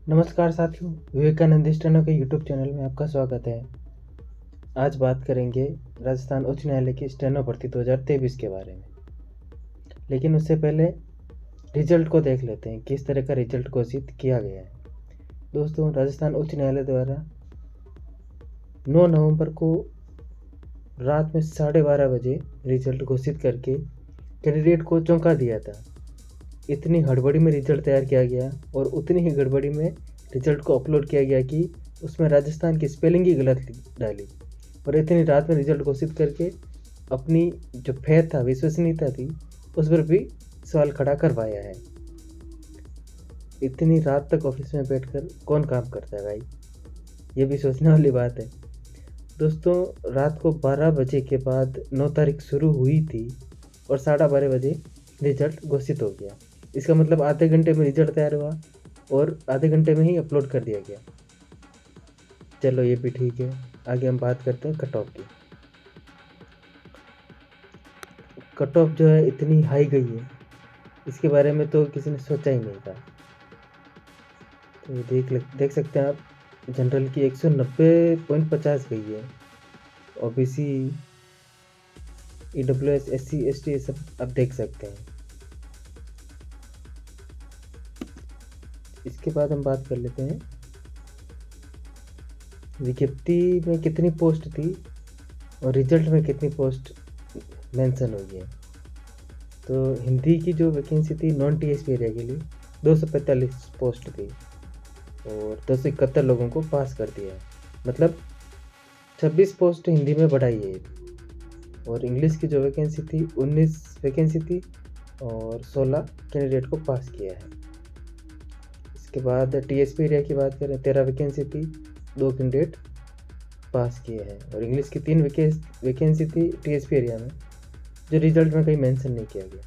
नमस्कार साथियों, विवेकानंद स्टेनो के यूट्यूब चैनल में आपका स्वागत है। आज बात करेंगे राजस्थान उच्च न्यायालय की स्टेनो भर्ती 2023 के बारे में। लेकिन उससे पहले रिजल्ट को देख लेते हैं, किस तरह का रिजल्ट घोषित किया गया है। दोस्तों, राजस्थान उच्च न्यायालय द्वारा 9 नवंबर को रात में 12:30 बजे रिजल्ट घोषित करके कैंडिडेट को चौंका दिया था। इतनी हड़बड़ी में रिजल्ट तैयार किया गया और उतनी ही गड़बड़ी में रिजल्ट को अपलोड किया गया कि उसमें राजस्थान की स्पेलिंग ही गलत डाली और इतनी रात में रिजल्ट घोषित करके अपनी जो फेथ था, विश्वसनीयता थी, उस पर भी सवाल खड़ा करवाया है। इतनी रात तक ऑफिस में बैठकर कौन काम करता है भाई, ये भी सोचने वाली बात है। दोस्तों, रात को 12 बजे के बाद 9 तारीख शुरू हुई थी और 12:30 बजे रिजल्ट घोषित हो गया। इसका मतलब आधे घंटे में रिजल्ट तैयार हुआ और आधे घंटे में ही अपलोड कर दिया गया। चलो, ये भी ठीक है। आगे हम बात करते हैं कट ऑफ की। कट ऑफ जो है इतनी हाई गई है, इसके बारे में तो किसी ने सोचा ही नहीं था। तो देख सकते हैं आप, जनरल की 190.50 गई है। ओबीसी, ईडब्ल्यूएस, एससी, एसटी, ये सब आप देख सकते हैं। इसके बाद हम बात कर लेते हैं विज्ञप्ति में कितनी पोस्ट थी और रिजल्ट में कितनी पोस्ट मेंशन हुई है। तो हिंदी की जो वैकेंसी थी नॉन टीएसपी एरिया के लिए 245 पोस्ट थी और 271 लोगों को पास कर दिया है। मतलब 26 पोस्ट हिंदी में बढ़ाई है। और इंग्लिश की जो वैकेंसी थी 19 वैकेंसी थी और 16 कैंडिडेट को पास किया है। इसके बाद टीएसपी एरिया की बात करें, 13 वैकेंसी थी, 2 कैंडिडेट पास किए हैं। और इंग्लिश की 3 वैकेंसी थी टीएसपी एरिया में, जो रिजल्ट में कहीं मेंशन नहीं किया गया।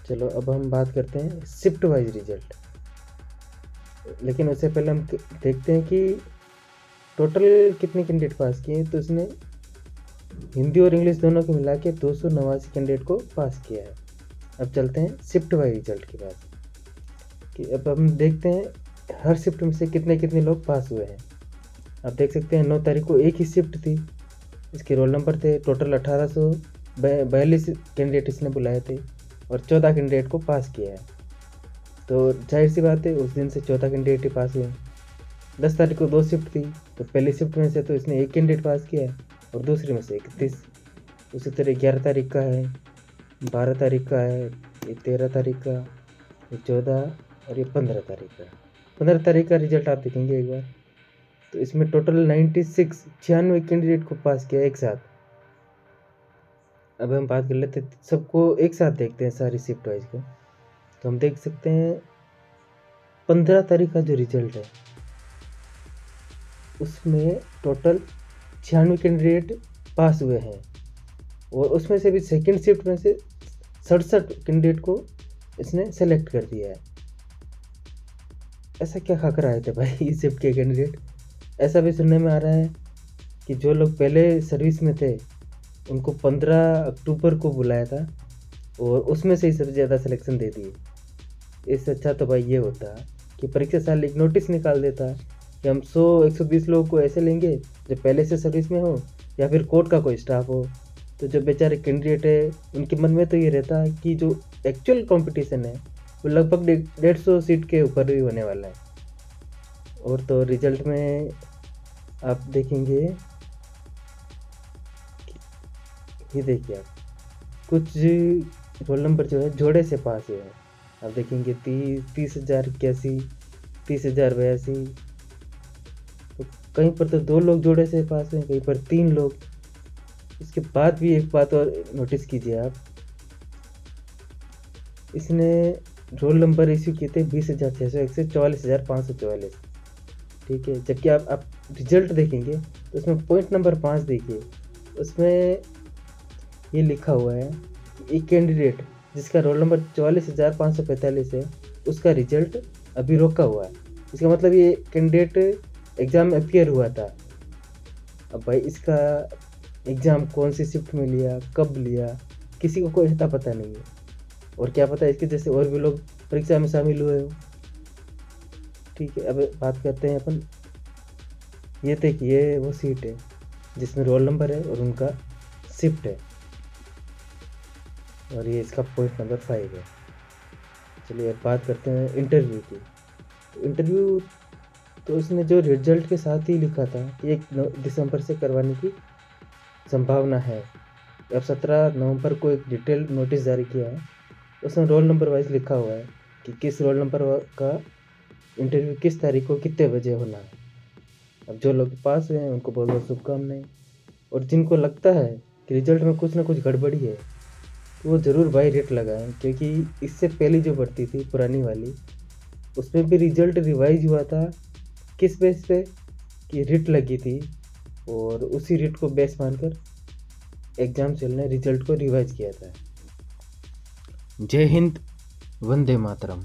चलो, अब हम बात करते हैं शिफ्ट वाइज रिजल्ट। लेकिन उससे पहले हम देखते हैं कि टोटल कितने कैंडिडेट पास किए। तो इसने हिंदी और इंग्लिश दोनों को मिला के 289 कैंडिडेट को पास किया है। अब चलते हैं शिफ्ट वाइज रिजल्ट की बात कि अब हम देखते हैं हर शिफ्ट में से कितने कितने लोग पास हुए हैं। आप देख सकते हैं 9 तारीख को एक ही शिफ्ट थी, इसके रोल नंबर थे टोटल 1842 कैंडिडेट इसने बुलाए थे और 14 कैंडिडेट को पास किया है। तो जाहिर सी बात है उस दिन से 14 कैंडिडेट ही पास हुए। 10 तारीख को 2 शिफ्ट थी, तो पहली शिफ्ट में से तो इसने 1 कैंडिडेट पास किया है और दूसरी में से 31। उसी तरह 11 तारीख का है, 12 तारीख का है, ये 13 तारीख का, ये 14 और ये 15 तारीख का। 15 तारीख का रिजल्ट आप देखेंगे एक बार, तो इसमें टोटल 96 कैंडिडेट को पास किया एक साथ। अब हम बात कर लेते हैं, सबको एक साथ देखते हैं सारी शिफ्ट वाइज को। तो हम देख सकते हैं 15 तारीख का जो रिजल्ट है उसमें टोटल 96 कैंडिडेट पास हुए हैं और उसमें से भी सेकंड शिफ्ट में से 67 कैंडिडेट को इसने सेलेक्ट कर दिया है। ऐसा क्या खाकर आए थे भाई इस शिफ्ट के कैंडिडेट। ऐसा भी सुनने में आ रहा है कि जो लोग पहले सर्विस में थे उनको 15 अक्टूबर को बुलाया था और उसमें से ही सबसे ज़्यादा सिलेक्शन दे दिए। इससे अच्छा तो भाई ये होता कि परीक्षा साल एक नोटिस निकाल देता कि हम 100-120 लोगों को ऐसे लेंगे जो पहले से सर्विस में हो या फिर कोर्ट का कोई स्टाफ हो। तो जो बेचारे कैंडिडेट है उनके मन में तो ये रहता है कि जो एक्चुअल कंपटीशन है वो लगभग 150 सीट के ऊपर भी होने वाला है। और तो रिजल्ट में आप देखेंगे, ये देखिए आप, कुछ रोल नंबर जो है जोड़े से पास हुए हैं। आप देखेंगे 30,081, 30,082। तो कहीं पर तो 2 लोग जोड़े से पास हुए हैं, कहीं पर 3 लोग। इसके बाद भी एक बात और नोटिस कीजिए आप, इसने रोल नंबर इश्यू किए थे 20,601 से 44,544। ठीक है, जबकि आप रिजल्ट देखेंगे तो उसमें पॉइंट नंबर 5 देखिए, उसमें ये लिखा हुआ है एक कैंडिडेट जिसका रोल नंबर 44,545 है उसका रिजल्ट अभी रोका हुआ है। इसका मतलब ये कैंडिडेट एग्ज़ाम में अपीयर हुआ था। अब भाई इसका एग्ज़ाम कौन सी शिफ्ट में लिया, कब लिया, किसी को कोई इतना पता नहीं है। और क्या पता इसके जैसे और भी लोग परीक्षा में शामिल हुए हो। ठीक है, अब बात करते हैं अपन। ये देखिए, ये वो सीट है जिसमें रोल नंबर है और उनका शिफ्ट है, और ये इसका पॉइंट नंबर 5 है। चलिए अब बात करते हैं इंटरव्यू की। इंटरव्यू तो इसने जो रिजल्ट के साथ ही लिखा था कि 1 दिसंबर से करवाने की संभावना है। अब 17 नवंबर को एक डिटेल नोटिस जारी किया है, उसमें रोल नंबर वाइज लिखा हुआ है कि किस रोल नंबर का इंटरव्यू किस तारीख को कितने बजे होना है। अब जो लोग पास हुए हैं उनको बहुत बहुत शुभकामनाएं, और जिनको लगता है कि रिजल्ट में कुछ ना कुछ गड़बड़ी है तो वो ज़रूर बाई रेट लगाएं, क्योंकि इससे पहली जो भर्ती थी पुरानी वाली, उसमें भी रिजल्ट रिवाइज हुआ था किस बेस पे कि रिट लगी थी, और उसी रिट को बेस मानकर एग्जाम सेल ने रिजल्ट को रिवाइज किया था। जय हिंद, वंदे मातरम।